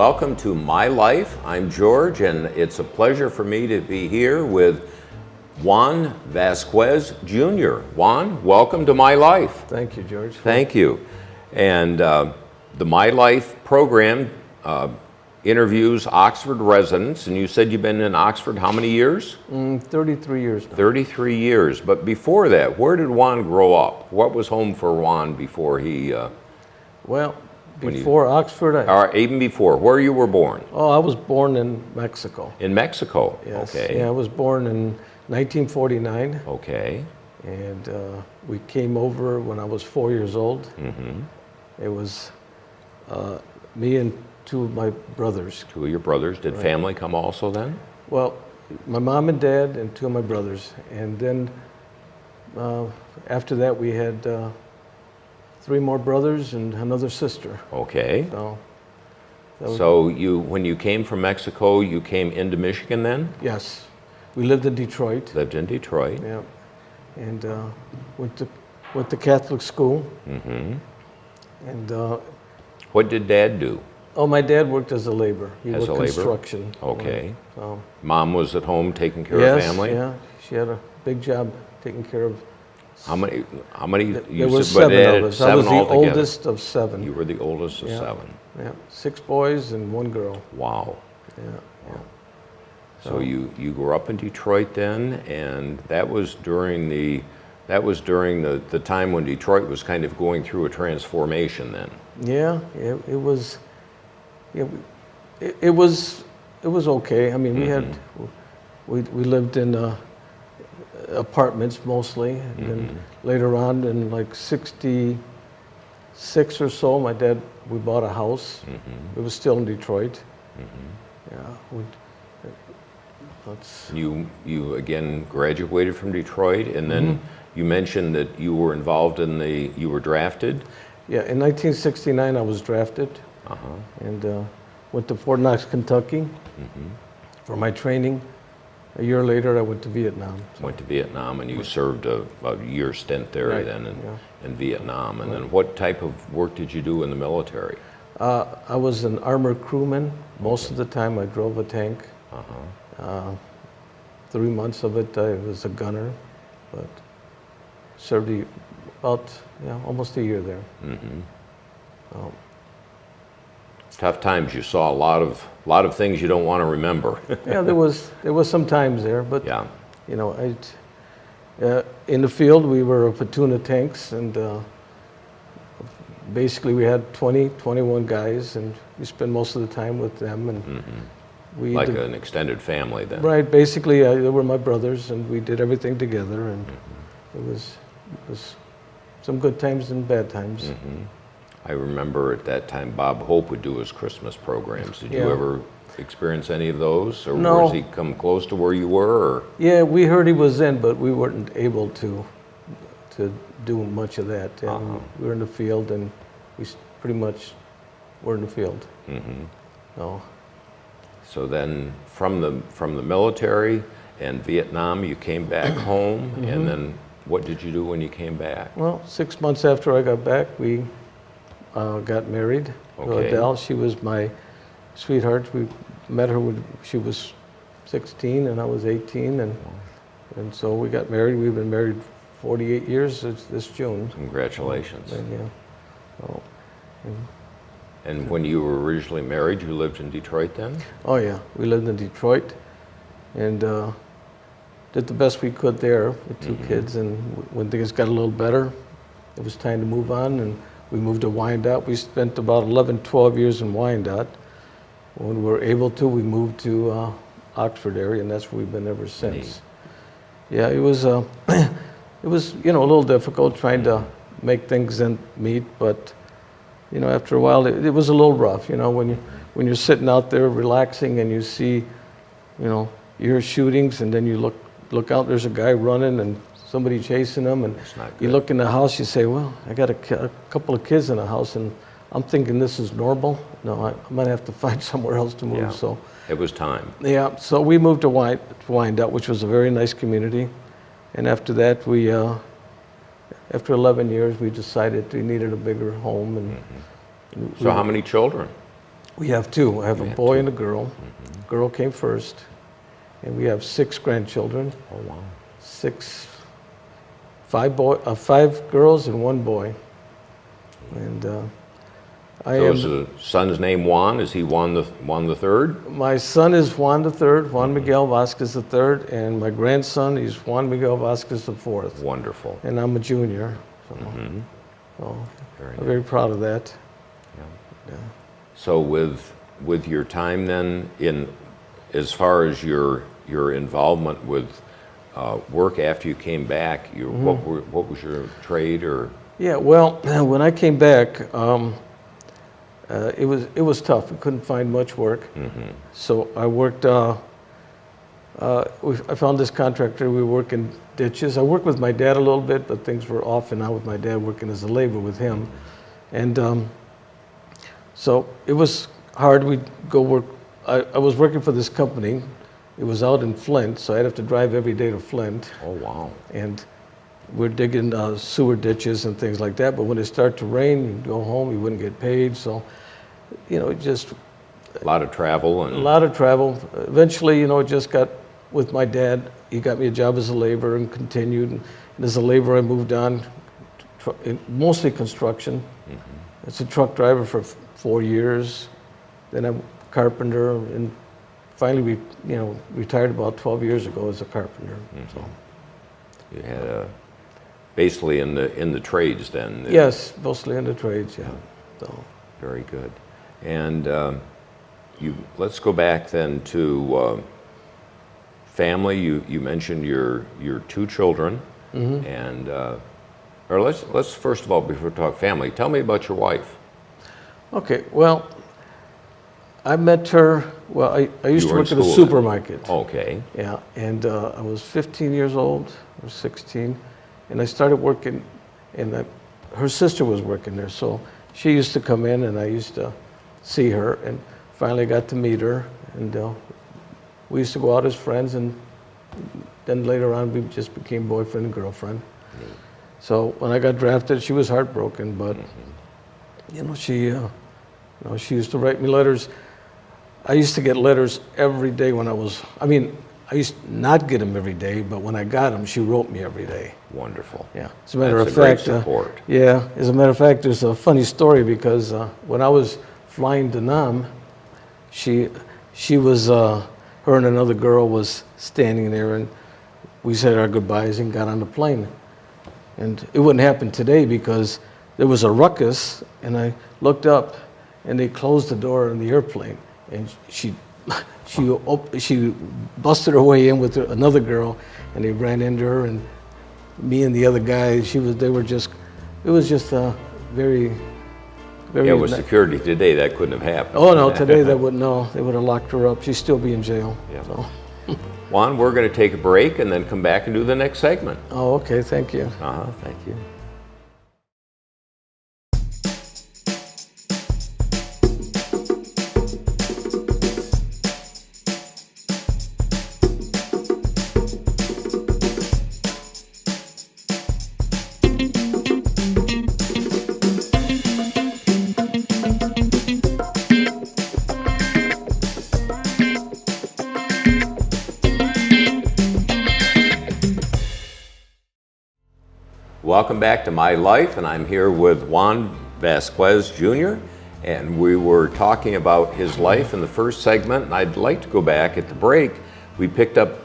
welcome to My Life. I'm George, and it's a pleasure for me to be here with Juan Vazquez Jr. Juan, welcome to My Life. Thank you, George. Thank you. And the My Life program interviews Oxford residents, and you said you've been in Oxford how many years? 33 years now. 33 years. But before that, where did Juan grow up? What was home for Juan before he... Well, before Oxford, or even before, where you were born? I was born in Mexico. In Mexico? Yes. Okay. Yeah, I was born in 1949. Okay. And we came over when I was 4 years old. Mm-hmm. It was me and two of my brothers. Two of your brothers. Did family come also then? Well, my mom and dad and two of my brothers. And then after that, we had three more brothers and another sister. Okay. So when you came from Mexico, you came into Michigan then? yes. We lived in Detroit. Lived in Detroit. Yeah. And went to Catholic school. Mm-hmm. And What did Dad do? my dad worked as a laborer. He As worked a laborer? construction. Okay. So, Mom was at home taking care yes, of family? yeah. She had a big job taking care of. How many? There were seven of us. I was the oldest of seven. You were the oldest of seven. Yeah, 6 boys and 1 girl. Wow. Yeah, yeah. So you grew up in Detroit then, and that was during the time when Detroit was kind of going through a transformation then. Yeah, it was. Yeah, it was okay. I mean, we lived in apartments mostly, and then later on in like '66 or so, we bought a house. It was still in Detroit. Yeah, You again graduated from Detroit, and then you mentioned that you were involved you were drafted. Yeah, in 1969 I was drafted, and went to Fort Knox, Kentucky, for my training. A year later, I went to Vietnam. Went to Vietnam, and you served a year stint there then in Vietnam. And then what type of work did you do in the military? I was an armored crewman. Most of the time I drove a tank. 3 months of it I was a gunner, but served about almost a year there. Tough times. You saw a lot of things you don't want to remember. Yeah, there was some times there, but yeah. You know, in the field we were a platoon of tanks, and basically we had 21 guys, and we spent most of the time with them, and we like an extended family then. Right, basically they were my brothers, and we did everything together, and it was some good times and bad times. I remember at that time Bob Hope would do his Christmas programs. Did you ever experience any of those, or No. was he come close to where you were? Or? Yeah, we heard he was in, but we weren't able to do much of that. And we were in the field, and we pretty much were in the field. So then, from the military and Vietnam, you came back home, and then what did you do when you came back? Well, 6 months after I got back, we got married to Adele. She was my sweetheart. We met her when she was 16 and I was 18, and so we got married. We've been married 48 years this June. Congratulations. And, And when you were originally married, you lived in Detroit then? Oh yeah, we lived in Detroit, and did the best we could there with 2 kids. And when things got a little better, it was time to move on, and we moved to Wyandotte. We spent about 11, 12 years in Wyandotte. When we were able to, we moved to Oxford area, and that's where we've been ever since. Neat. Yeah, it was a little difficult trying to make things meet, but after a while it was a little rough. When you're sitting out there relaxing and you see, you hear shootings, and then you look out, there's a guy running and somebody chasing him, and you look in the house, you say, well, I got a couple of kids in the house, and I'm thinking this is normal. No, I might have to find somewhere else to move. Yeah. So it was time. Yeah, so we moved to Wyandotte, which was a very nice community, and after that, after 11 years, we decided we needed a bigger home. And So how many children? We have two. I have You a have boy two. and a girl. Girl came first, and we have 6 grandchildren. Oh, wow. 5 girls and 1 boy. And I So am. is the son's name Juan? Is he Juan the third? My son is Juan III, Juan Miguel Vazquez III, and my grandson is Juan Miguel Vazquez IV. Wonderful. And I'm a junior, so, so Very I'm nice. very proud of that. Yeah. So with your time then, in as far as your involvement with work after you came back, what was your trade or? Yeah, well, when I came back, it was tough. We couldn't find much work, so I worked. I found this contractor. We were working ditches. I worked with my dad a little bit, but things were off and on with my dad working as a laborer with him, and so it was hard. We'd go work. I was working for this company. It was out in Flint, so I'd have to drive every day to Flint. Oh, wow. And we're digging sewer ditches and things like that. But when it started to rain, you'd go home, you wouldn't get paid. So, just A lot of travel a and. lot of travel. Eventually, it just got with my dad. He got me a job as a laborer and continued. And as a laborer, I moved on, mostly construction. As a truck driver for 4 years. Then I'm a carpenter, and finally, retired about 12 years ago as a carpenter. So. You had basically in the trades then. Yes, mostly in the trades, yeah. So. Very good. And let's go back then to family. You mentioned your 2 children, and or let's first of all, before we talk family, tell me about your wife. Okay, well, I met her. Well, I used You to were in work at a school then? supermarket. Okay. Yeah, and I was 15 years old or 16, and I started working, and her sister was working there, so she used to come in, and I used to see her, and finally got to meet her, and we used to go out as friends, and then later on we just became boyfriend and girlfriend. So when I got drafted, she was heartbroken, but she used to write me letters. I used to get letters every day when I used to not get them every day, but when I got them, she wrote me every day. Wonderful. Yeah. As a matter That's of a great fact, support. yeah. As a matter of fact, there's a funny story because when I was flying to Nam, she was her and another girl was standing there, and we said our goodbyes and got on the plane. And it wouldn't happen today because there was a ruckus, and I looked up, and they closed the door in the airplane, and she busted her way in with another girl, and they ran into her, and me and the other guy, it was just very, very. Yeah, with security today, that couldn't have happened. Oh no, today they would have locked her up. She'd still be in jail. Yeah. So. Juan, we're going to take a break and then come back and do the next segment. Oh, okay, thank you. Thank you. Welcome back to My Life, and I'm here with Juan Vazquez Jr., and we were talking about his life in the first segment, and I'd like to go back at the break. We picked up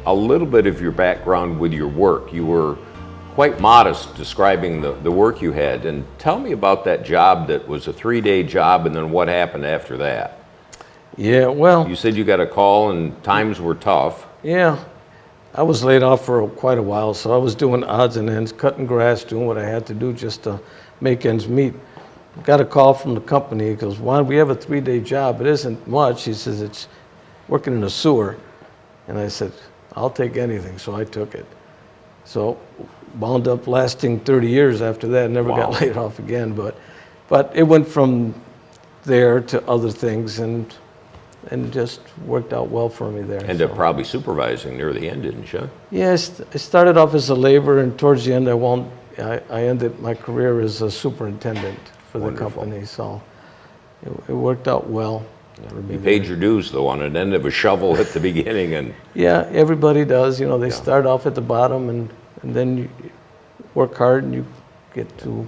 a little bit of your background with your work. You were quite modest describing the work you had, and tell me about that job that was a 3-day job, and then what happened after that. Yeah, well. You said you got a call and times were tough. Yeah. I was laid off for quite a while, so I was doing odds and ends, cutting grass, doing what I had to do just to make ends meet. Got a call from the company. He goes, Juan, we have a 3-day job. It isn't much. He says, it's working in a sewer. And I said, I'll take anything, so I took it. So wound up lasting 30 years after that, never got laid off again. But it went from there to other things, and just worked out well for me there. Ended up probably supervising near the end, didn't you? Yes, I started off as a laborer, and towards the end I ended my career as a superintendent for the Wonderful. company. So, it worked out well for me. You paid your dues, though, on an end of a shovel at the beginning, and Yeah, everybody does. You know, they start off at the bottom, and then you work hard, and you get to.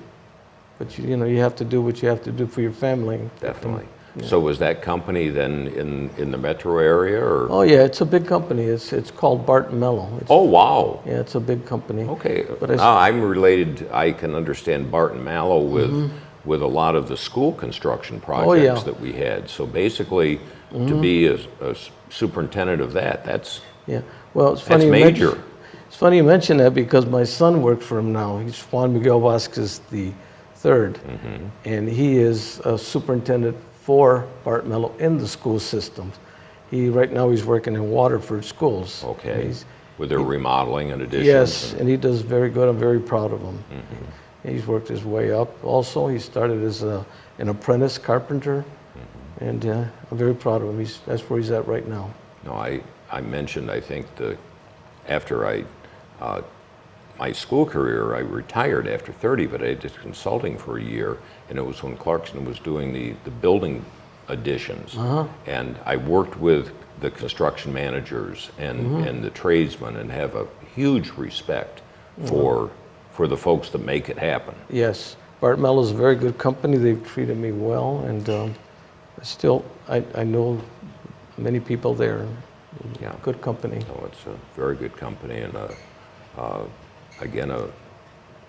But you know, you have to do what you have to do for your family. definitely. So was that company then in the metro area, or? Oh yeah, it's a big company. It's called Barton Mello. Oh, wow. Yeah, it's a big company. Okay. But Now I'm related. I can understand Barton Mallow with a lot of the school construction projects that we had. So basically, to be a superintendent of that, that's Yeah. Well, it's that's funny. major. It's funny you mention that because my son works for him now. He's Juan Miguel Vazquez the third, and he is a superintendent for Barton Mello in the school systems. Right now he's working in Waterford schools. Okay. With their remodeling and additions. Yes, and he does very good. I'm very proud of him. He's worked his way up. Also, he started as an apprentice carpenter, and I'm very proud of him. That's where he's at right now. No, I mentioned, I think, after my school career, I retired after 30, but I did consulting for a year, and it was when Clarkson was doing the building additions. And I worked with the construction managers and the tradesmen, and have a huge respect for the folks that make it happen. Yes, Barton Mello is a very good company. They've treated me well, and I know many people there. Yeah. Good company. So it's a very good company, and again,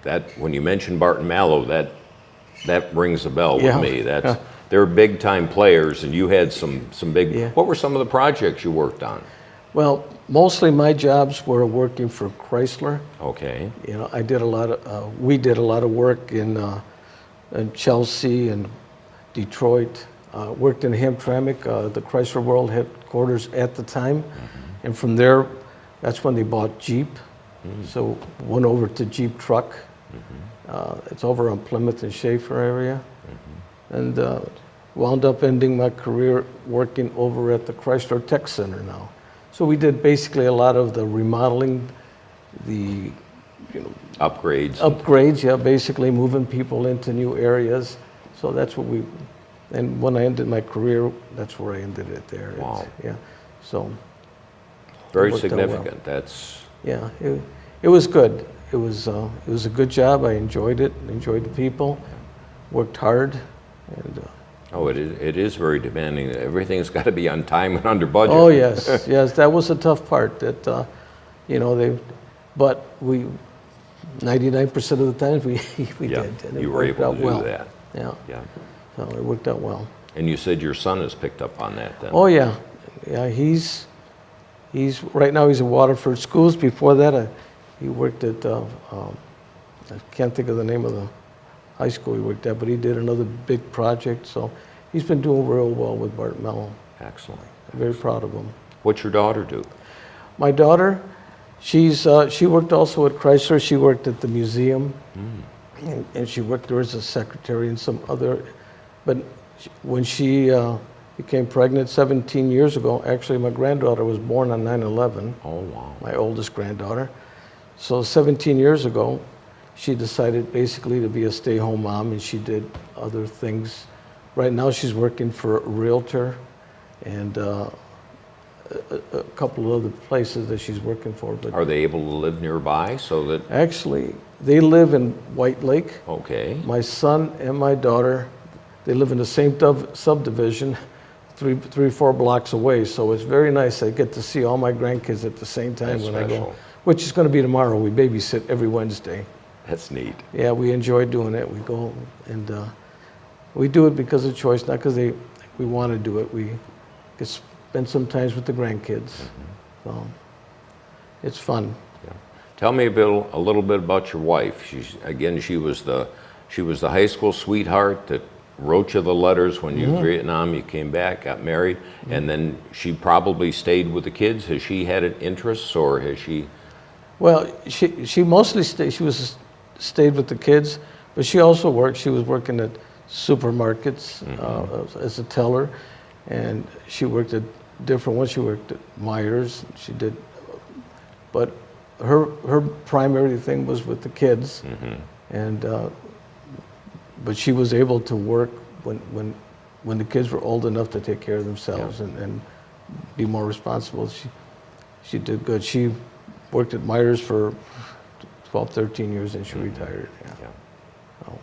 that when you mention Barton Mallow, that rings a bell with me. They're big time players, and you had some big. Yeah. What were some of the projects you worked on? Well, mostly my jobs were working for Chrysler. Okay. You know, we did a lot of work in Chelsea and Detroit. Worked in Hamtramck, the Chrysler World headquarters at the time, and from there, that's when they bought Jeep. So went over to Jeep Truck. It's over on Plymouth and Schaefer area, and wound up ending my career working over at the Chrysler Tech Center now. So we did basically a lot of the remodeling, the upgrades, yeah, basically moving people into new areas. So that's what and when I ended my career, that's where I ended it there. Wow. Yeah, so. Very worked out significant. well. That's. Yeah, it was good. It was a good job. I enjoyed it. Enjoyed the people. Worked hard, and. Oh, it is very demanding. Everything's got to be on time and under budget. Oh yes, yes. That was the tough part. That but we 99% of the times we did, and it you were worked able out to do well. that. Yeah. Yeah. So it worked out well. And you said your son has picked up on that then. Oh yeah, yeah. He's right now he's at Waterford Schools. Before that, he worked at I can't think of the name of the high school he worked at, but he did another big project. So he's been doing real well with Barton Mello. Excellent. I'm very proud of him. What's your daughter do? My daughter, she worked also at Chrysler. She worked at the museum, and she worked there as a secretary and some other. But when she became pregnant 17 years ago, actually my granddaughter was born on 9/11. Oh, wow. My oldest granddaughter. So 17 years ago, she decided basically to be a stay-home mom, and she did other things. Right now she's working for a realtor and a couple of other places that she's working for. But Are they able to live nearby so that? actually, they live in White Lake. Okay. My son and my daughter, they live in the same subdivision, 3-4 blocks away. So it's very nice. I get to see all my grandkids at the same time That's when I go, special. which is going to be tomorrow. We babysit every Wednesday. That's neat. Yeah, we enjoy doing it. We go and we do it because of choice, not because we want to do it. We get spend some time with the grandkids. So it's fun. Yeah. Tell me a little bit about your wife. She was the high school sweetheart that wrote you the letters when you were in Vietnam. You came back, got married, and then she probably stayed with the kids. Has she had an interest, or has she? Well, she mostly stayed with the kids, but she also worked. She was working at supermarkets as a teller, and she worked at different ones. She worked at Myers. She did, but her primary thing was with the kids, and but she was able to work when when the kids were old enough to take care of themselves and be more responsible, she did good. She worked at Myers for 12, 13 years, and she retired. Yeah. Oh.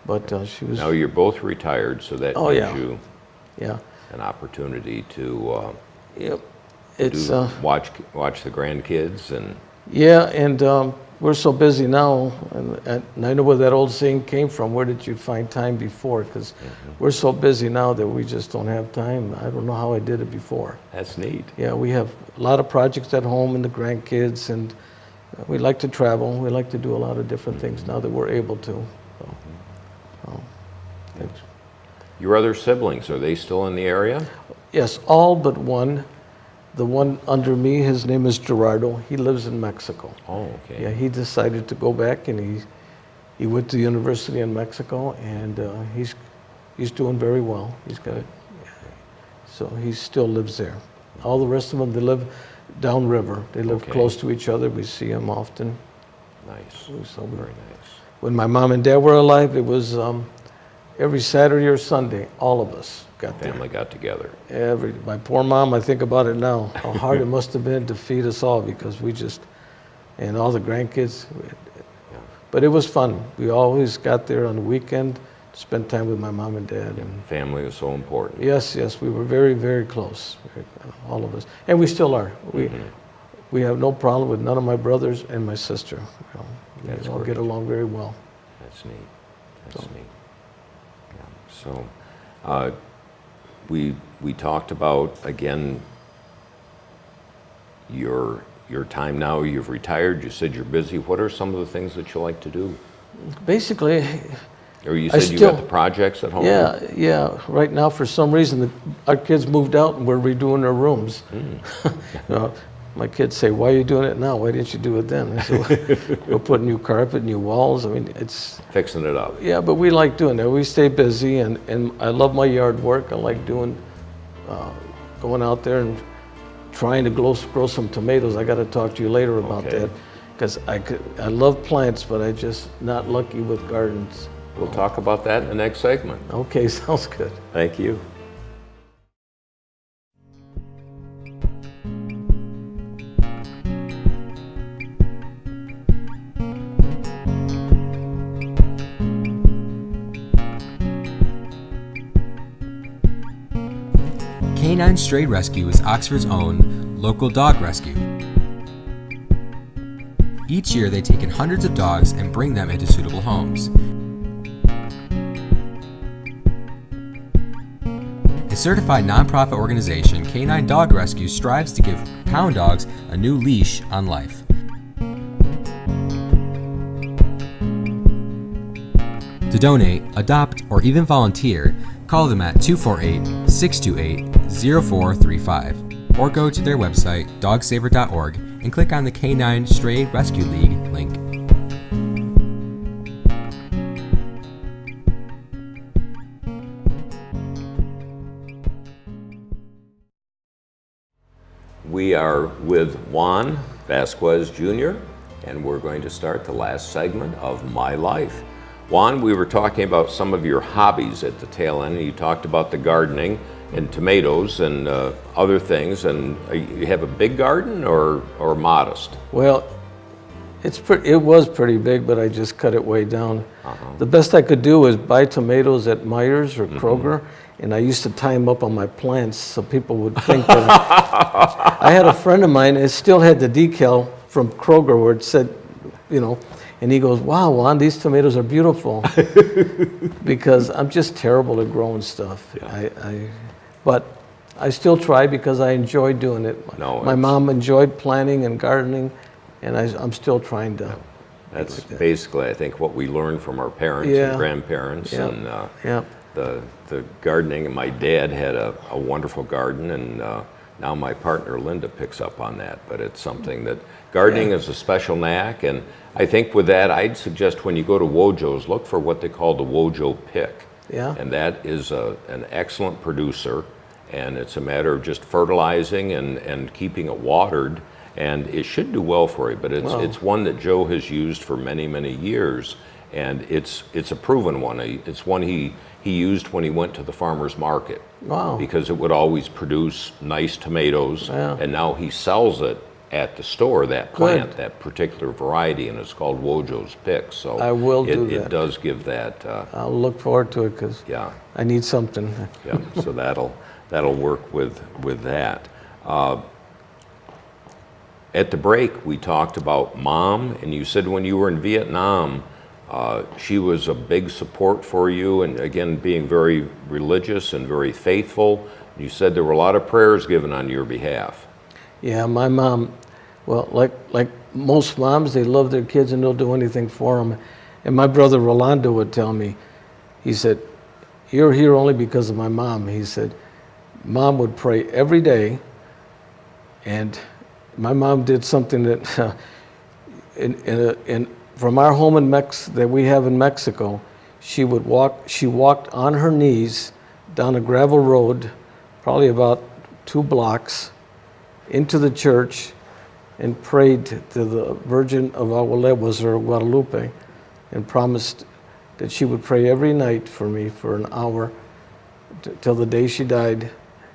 But she was. Now you're both retired, so that gives you an opportunity to Yep. It's watch the grandkids and. Yeah, and we're so busy now, and I know where that old saying came from. Where did you find time before? Because we're so busy now that we just don't have time. I don't know how I did it before. That's neat. Yeah, we have a lot of projects at home and the grandkids, and we like to travel. We like to do a lot of different things now that we're able to. So, thanks. Your other siblings, are they still in the area? Yes, all but one. The one under me, his name is Gerardo. He lives in Mexico. Oh, okay. Yeah, he decided to go back, and he went to university in Mexico, and he's doing very well. He's got it. So he still lives there. All the rest of them, they live downriver. They live close to each other. We see them often. Nice. So very nice. When my mom and dad were alive, it was every Saturday or Sunday, all of us got there. Family got together. My poor mom, I think about it now, how hard it must have been to feed us all, because and all the grandkids. But it was fun. We always got there on the weekend to spend time with my mom and dad. And family is so important. Yes, we were very, very close, all of us. And we still are. We have no problem with none of my brothers and my sister. We all get along very well. That's neat. That's neat. Yeah. So we talked about, again, your time now. You've retired. You said you're busy. What are some of the things that you like to do? Basically, or you said you got the projects at home? Yeah. Right now, for some reason, our kids moved out and we're redoing their rooms. My kids say, "Why are you doing it now? Why didn't you do it then?" I said, "We'll put new carpet, new walls." I mean, it's fixing it up. Yeah, but we like doing that. We stay busy, and I love my yard work. I like going out there and trying to grow some tomatoes. I got to talk to you later about that, because I love plants, but I'm just not lucky with gardens. We'll talk about that in the next segment. Okay, sounds good. Thank you. Canine Stray Rescue is Oxford's own local dog rescue. Each year they take in hundreds of dogs and bring them into suitable homes. A certified nonprofit organization, Canine Dog Rescue strives to give pound dogs a new leash on life. To donate, adopt, or even volunteer, call them at 248-628-0435 or go to their website, dogsaver.org, and click on the Canine Stray Rescue League link. We are with Juan Vazquez Jr., and we're going to start the last segment of My Life. Juan, we were talking about some of your hobbies at the tail end, and you talked about the gardening and tomatoes and other things. And you have a big garden or modest? Well, it was pretty big, but I just cut it way down. The best I could do was buy tomatoes at Myers or Kroger, and I used to tie them up on my plants so people would think that I had a friend of mine, and it still had the decal from Kroger where it said, and he goes, "Wow, Juan, these tomatoes are beautiful," because I'm just terrible at growing stuff. But I still try because I enjoy doing it. My mom enjoyed planting and gardening, and I'm still trying to. That's basically, I think, what we learned from our parents and grandparents, and the gardening. And my dad had a wonderful garden, and now my partner Linda picks up on that. But it's something that gardening is a special knack, and I think with that, I'd suggest when you go to Wojo's, look for what they call the Wojo pick. Yeah. And that is an excellent producer, and it's a matter of just fertilizing and keeping it watered, and it should do well for you. But it's one that Joe has used for many, many years, and it's a proven one. It's one he used when he went to the farmer's market. Wow. Because it would always produce nice tomatoes, Yeah. and now he sells it at the store, that plant, that particular variety, and it's called Wojo's Pick. So I will do that. It does give that. I'll look forward to it because Yeah. I need something. Yeah. So that'll work with that. At the break, we talked about Mom, and you said when you were in Vietnam, she was a big support for you, and again, being very religious and very faithful. You said there were a lot of prayers given on your behalf. Yeah, my mom, well, like most moms, they love their kids and they'll do anything for them. And my brother Rolando would tell me, he said, "You're here only because of my mom." He said, "Mom would pray every day, and my mom did something that, from our home in that we have in Mexico, she walked on her knees down a gravel road, probably about 2 blocks, into the church and prayed to the Virgin of Aguileguas or Guadalupe and promised that she would pray every night for me for an hour till the day she died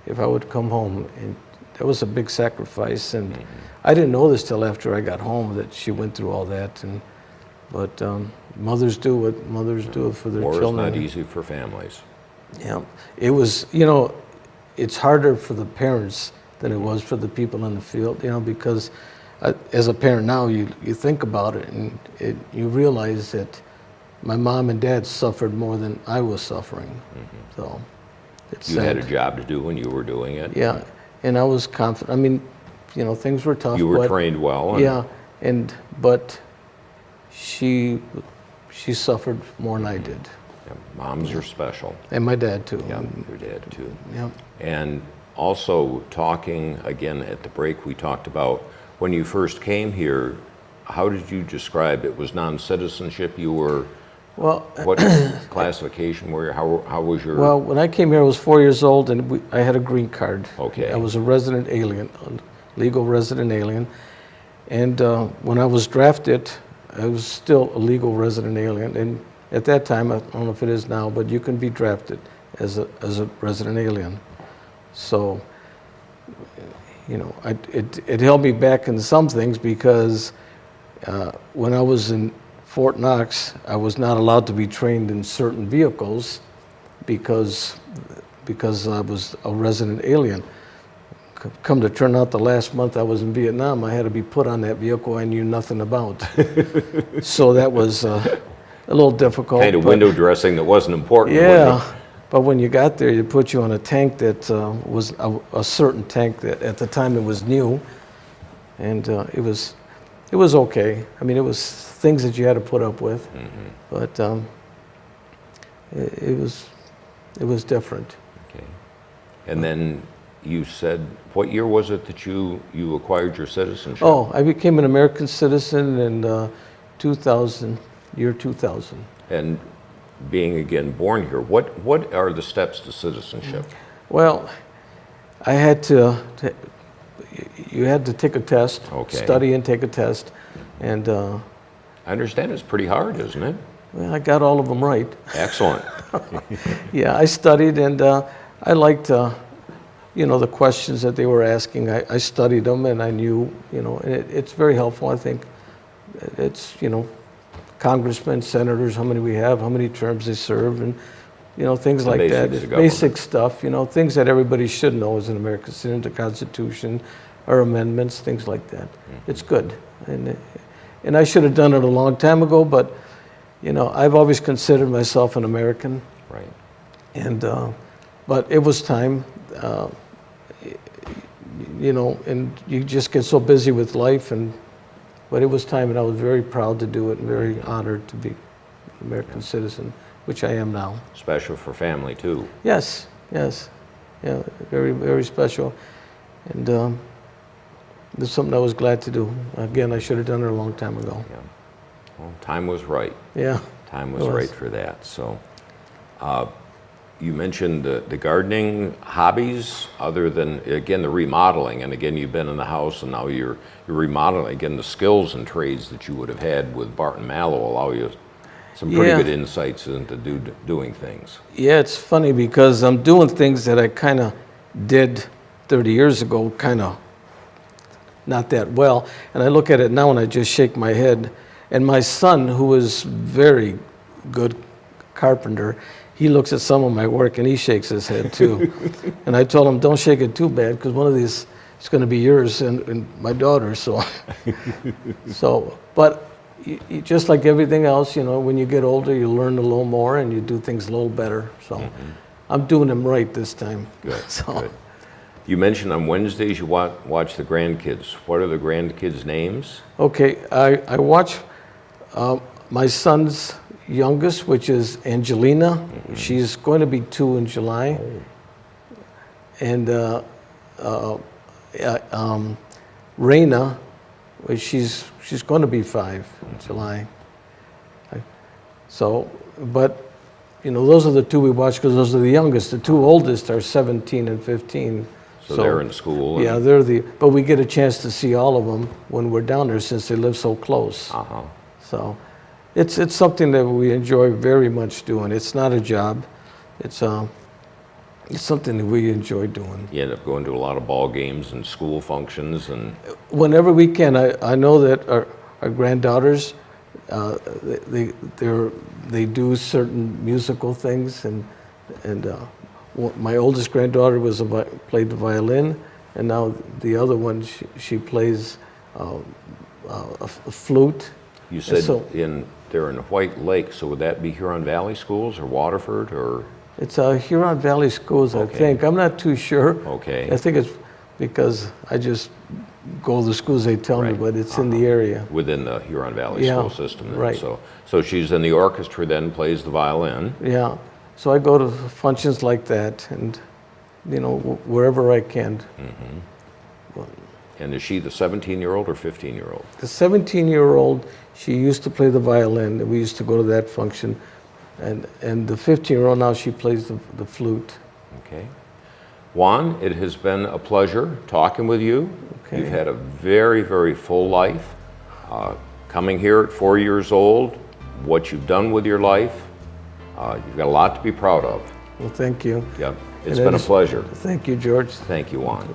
if I would come home." And that was a big sacrifice, and I didn't know this till after I got home that she went through all that. But mothers do what mothers do for their children. War is not easy for families. Yeah, it was, it's harder for the parents than it was for the people in the field, because as a parent now, you think about it and you realize that my mom and dad suffered more than I was suffering. So it's You sad. had a job to do when you were doing it. Yeah, and I was confident. I mean, things were tough. You were but, trained well. Yeah, but she suffered more than I did. Yeah, moms are special. And my dad too. Yeah, your dad too. Yeah. And also talking, again, at the break, we talked about when you first came here, how did you describe it? Was non-citizenship? You were, Well, what classification were you? How was your? well, when I came here, I was 4 years old, and I had a green card. Okay. I was a resident alien, a legal resident alien. And when I was drafted, I was still a legal resident alien. And at that time, I don't know if it is now, but you can be drafted as a resident alien. So, it held me back in some things because when I was in Fort Knox, I was not allowed to be trained in certain vehicles because I was a resident alien. Come to turn out, the last month I was in Vietnam, I had to be put on that vehicle I knew nothing about. So that was a little difficult. Kind of window dressing that wasn't important. Yeah, but when you got there, they put you on a tank that was a certain tank that at the time it was new, and it was okay. I mean, it was things that you had to put up with, but it was different. Okay. And then you said, what year was it that you acquired your citizenship? Oh, I became an American citizen in year 2000. And being again born here, what are the steps to citizenship? Well, I had you had to take a test, study and take a test, and I understand it's pretty hard, isn't it? well, I got all of them right. Excellent. Yeah, I studied, and I liked, the questions that they were asking. I studied them, and I knew, and it's very helpful. I think it's, congressmen, senators, how many we have, how many terms they serve, and things like that. It's basic stuff, things that everybody should know as an American citizen, the Constitution, our amendments, things like that. It's good, and I should have done it a long time ago, but I've always considered myself an American. Right. And but it was time, and you just get so busy with life, but it was time, and I was very proud to do it and very honored to be an American citizen, which I am now. Special for family too. Yes, yeah, very, very special, and it's something I was glad to do. Again, I should have done it a long time ago. Yeah. Well, time was right. Yeah. Time was right for that. So, you mentioned the gardening hobbies, other than, again, the remodeling. And again, you've been in the house and now you're remodeling. Again, the skills and trades that you would have had with Barton Mallow allow you Some pretty Yeah. good insights into doing things. Yeah, it's funny because I'm doing things that I kind of did 30 years ago, kind of not that well. And I look at it now and I just shake my head. And my son, who is very good carpenter, he looks at some of my work and he shakes his head too. And I told him, don't shake it too bad because one of these is going to be yours and my daughter's. So, but you, just like everything else, you know, when you get older, you learn a little more and you do things a little better. So I'm doing them right this time. Good, So, good. You mentioned on Wednesdays you watch the grandkids. What are the grandkids' names? okay, I watch my son's youngest, which is Angelina. She's going to be 2 in July. And Raina, which she's going to be 5 in July. So, but you know, those are the 2 we watch because those are the youngest. The 2 oldest are 17 and 15. So they're in school. And, Yeah, but we get a chance to see all of them when we're down there since they live so close. Uh-huh. So it's something that we enjoy very much doing. It's not a job. It's something that we enjoy doing. You end up going to a lot of ball games and school functions and Whenever we can, I know that our granddaughters, they do certain musical things, and my oldest granddaughter played the violin, and now the other one she plays a flute. you said So- they're in White Lake, so would that be Huron Valley Schools or Waterford or? It's Huron Valley Schools, I Okay. think. I'm not too sure. Okay. I think it's because I just go to the schools they tell me, Right. but it's in the area. Within the Huron Valley Yeah, school system. Then. right. So she's in the orchestra then, plays the violin. Yeah. So I go to functions like that, and you know, wherever I can. And is she the 17-year-old or 15-year-old? The 17-year-old, she used to play the violin, and we used to go to that function. And the 15-year-old now, she plays the flute. Okay. Juan, it has been a pleasure talking with you. Okay. You've had a very, very full life. Coming here at 4 years old, what you've done with your life, you've got a lot to be proud of. Well, thank you. Yep. It's And been a it's- pleasure. Thank you, George. Thank you, Juan.